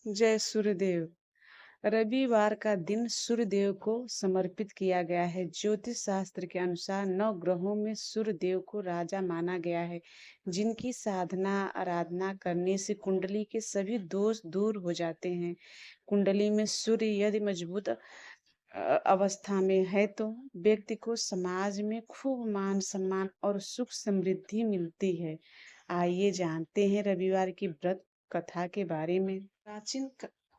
जय सूर्यदेव। रविवार का दिन सूर्यदेव को समर्पित किया गया है। ज्योतिष शास्त्र के अनुसार 9 ग्रहों में सूर्यदेव को राजा माना गया है, जिनकी साधना आराधना करने से कुंडली के सभी दोष दूर हो जाते हैं। कुंडली में सूर्य यदि मजबूत अवस्था में है तो व्यक्ति को समाज में खूब मान सम्मान और सुख समृद्धि मिलती है। आइए जानते हैं रविवार की व्रत कथा के बारे में।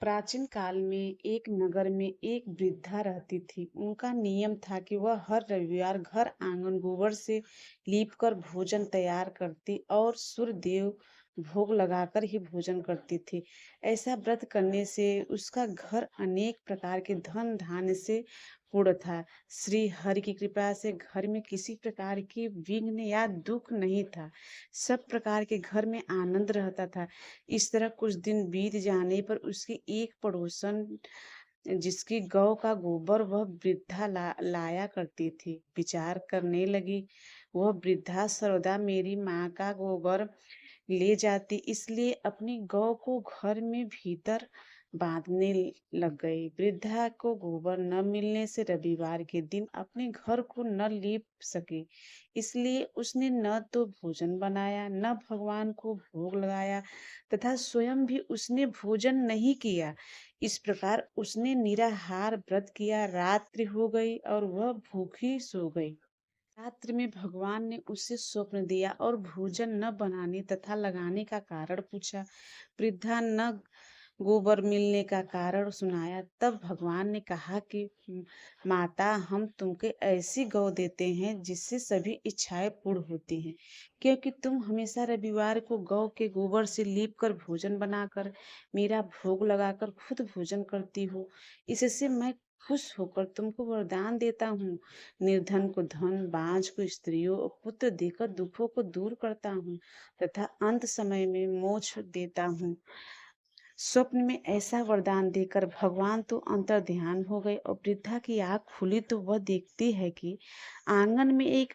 प्राचीन काल में एक नगर में एक वृद्धा रहती थी। उनका नियम था कि वह हर रविवार घर आंगन गोबर से लीपकर भोजन तैयार करती और सूर्य देव भोग लगाकर ही भोजन करती थी। ऐसा व्रत करने से उसका घर अनेक प्रकार के धन धान्य से पूर्ण था। श्री हरि की कृपा से घर में किसी प्रकार की विघ्न या दुख नहीं था। सब प्रकार के घर में आनंद रहता था। इस तरह कुछ दिन बीत जाने पर उसकी एक पड़ोसन, जिसकी गौ का गोबर वह वृद्धा लाया करती थी, विचार करने लगी, वह वृद्धा सर्वदा मेरी माँ का गोबर ले जाती, इसलिए अपनी गौ को घर में भीतर बांधने लग गई। वृद्धा को गोबर न मिलने से रविवार के दिन अपने घर को न लीप सकी, इसलिए उसने न तो भोजन बनाया, न भगवान को भोग लगाया तथा स्वयं भी उसने भोजन नहीं किया। इस प्रकार उसने निराहार व्रत किया। रात्रि हो गई और वह भूखी सो गई। रात्रि में भगवान ने उसे स्वप्न दिया और भोजन न बनाने तथा लगाने का कारण पूछा। वृद्धा न गोबर मिलने का कारण सुनाया। तब भगवान ने कहा कि माता, हम तुमको ऐसी गौ देते हैं जिससे सभी इच्छाएं पूर्ण होती हैं, क्योंकि तुम हमेशा रविवार को गौ के गोबर से लीप कर भोजन बनाकर मेरा भोग लगाकर खुद भोजन करती हो। इससे मैं खुश होकर तुमको वरदान देता हूँ। निर्धन को धन, बांझ को स्त्रियों और पुत्र देकर दुखों को दूर करता हूँ तथा अंत समय में मोक्ष देता हूँ। स्वप्न में ऐसा वरदान देकर भगवान तो अंतर्ध्यान हो गए और वृद्धा की आँख खुली तो वह देखती है कि आंगन में एक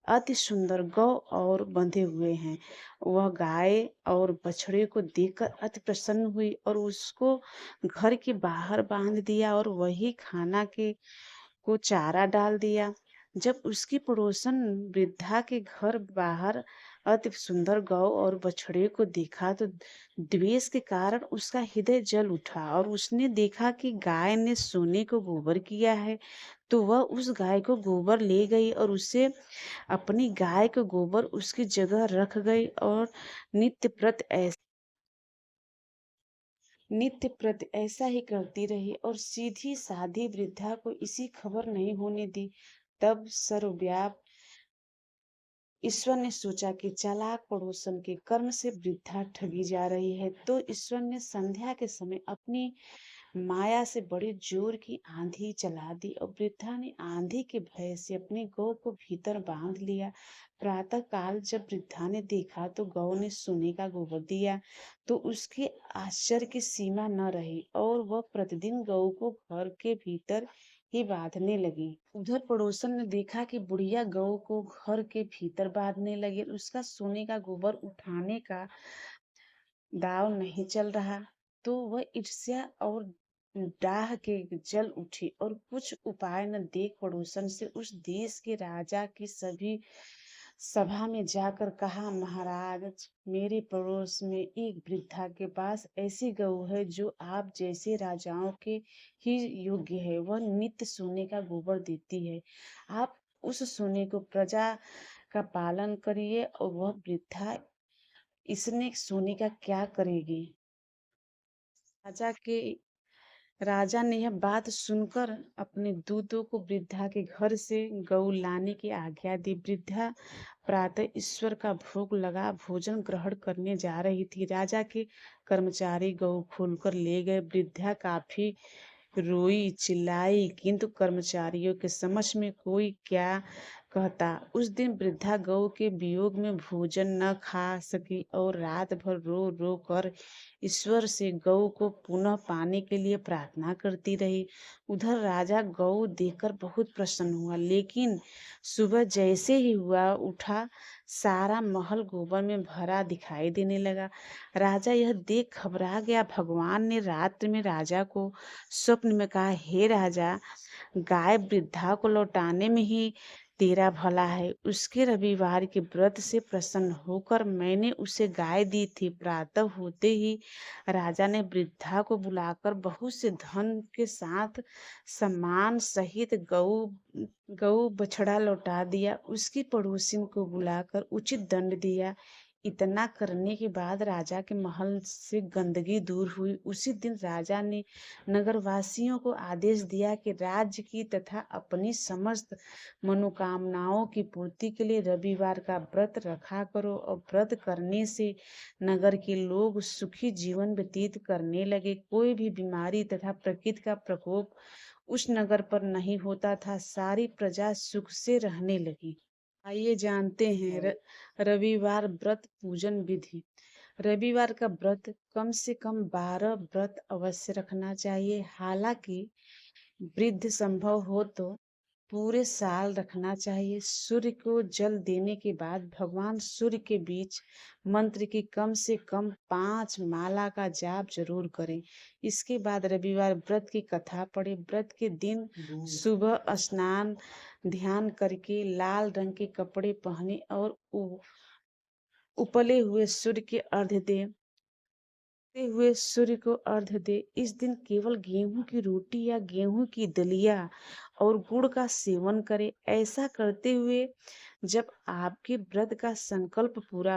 अति सुंदर गौ और बंधे हुए हैं। वह गाय और बछड़े को देखकर अति प्रसन्न हुई और उसको घर के बाहर बांध दिया और वही खाना के को चारा डाल दिया। जब उसकी पड़ोसन वृद्धा के घर बाहर अति सुंदर गौ और बछड़े को देखा तो द्वेष के कारण उसका हृदय जल उठा और उसने देखा कि गाय ने सोने को गोबर किया है, तो वह उस गाय को गोबर ले गई और उसे अपनी गाय को गोबर उसकी जगह रख गई और नित्य प्रत ऐसा नित्य प्रति ऐसा ही करती रही और सीधी साधी वृद्धा को इसी खबर नहीं होने दी। तब सर्वव्याप ईश्वर ने सोचा कि चालाक पड़ोसन के कर्म से वृद्धा ठगी जा रही है, तो ईश्वर ने संध्या के समय अपनी माया से बड़े जोर की आंधी चला दी और वृद्धा ने आंधी के भय से अपनी गौ को भीतर बांध लिया। प्रातः काल जब वृद्धा ने देखा तो गौ ने सोने का गोबर दिया, तो उसके आश्चर्य की सीमा न रही और वह प्रतिदिन गौ को घर के भीतर ही बांधने लगी। उधर पड़ोसन ने देखा कि बुढ़िया गौ को घर के भीतर बांधने लगी, उसका सोने का गोबर उठाने का दाव नहीं चल रहा, तो वह ईर्ष्या और डाह के जल उठी और कुछ उपाय न देख पड़ोसन से उस देश के राजा की सभी सभा में जाकर कहा, महाराज, मेरे पड़ोस में एक वृद्धा के पास ऐसी गऊ है जो आप जैसे राजाओं के ही योग्य है। वह नित्य सोने का गोबर देती है। आप उस सोने को प्रजा का पालन करिए और वह वृद्धा इसने सोने का क्या करेगी। राजा के राजा ने यह बात सुनकर अपने दूतों को वृद्धा के घर से गऊ लाने की आज्ञा दी। वृद्धा प्रातः ईश्वर का भोग लगा भोजन ग्रहण करने जा रही थी। राजा के कर्मचारी गऊ खोलकर ले गए। वृद्धा काफी रोई चिल्लाई, किंतु कर्मचारियों के समक्ष में कोई क्या कहता। उस दिन वृद्धा गौ के वियोग में भोजन न खा सकी और रात भर रो रो कर ईश्वर से गौ को पुनः पाने के लिए प्रार्थना करती रही। उधर राजा गौ देखकर बहुत प्रसन्न हुआ, लेकिन सुबह जैसे ही हुआ उठा, सारा महल गोबर में भरा दिखाई देने लगा। राजा यह देख घबरा गया। भगवान ने रात्र में राजा को स्वप्न में कहा, हे राजा, गाय वृद्धा को लौटाने में ही तेरा भला है। उसके रविवार के व्रत से प्रसन्न होकर मैंने उसे गाय दी थी। प्रातः होते ही राजा ने वृद्धा को बुलाकर बहुत से धन के साथ सम्मान सहित गऊ गऊ बछड़ा लौटा दिया। उसकी पड़ोसिन को बुलाकर उचित दंड दिया। इतना करने के बाद राजा के महल से गंदगी दूर हुई। उसी दिन राजा ने नगरवासियों को आदेश दिया कि राज्य की तथा अपनी समस्त मनोकामनाओं की पूर्ति के लिए रविवार का व्रत रखा करो, और व्रत करने से नगर के लोग सुखी जीवन व्यतीत करने लगे। कोई भी बीमारी तथा प्रकृति का प्रकोप उस नगर पर नहीं होता था। सारी प्रजा सुख से रहने लगी। आइए जानते हैं रविवार व्रत पूजन विधि। रविवार का व्रत कम से कम 12 व्रत अवश्य रखना चाहिए। हालांकि वृद्ध संभव हो तो पूरे साल रखना चाहिए। सूर्य को जल देने के बाद भगवान सूर्य के बीच मंत्र की कम से कम 5 माला का जाप जरूर करें। इसके बाद रविवार व्रत की कथा पढ़े। व्रत के दिन सुबह स्नान ध्यान करके लाल रंग के कपड़े पहने और उपले हुए सूर्य के अर्घ्य दे हुए सूर्य को अर्घ्य दे। इस दिन केवल गेहूं की रोटी या गेहूं की दलिया और गुड़ का सेवन करें। ऐसा करते हुए जब आपके व्रत का संकल्प पूरा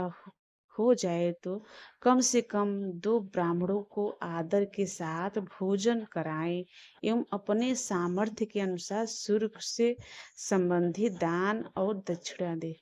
हो जाए तो कम से कम 2 ब्राह्मणों को आदर के साथ भोजन कराएं एवं अपने सामर्थ्य के अनुसार सूर्य से संबंधित दान और दक्षिणा दें।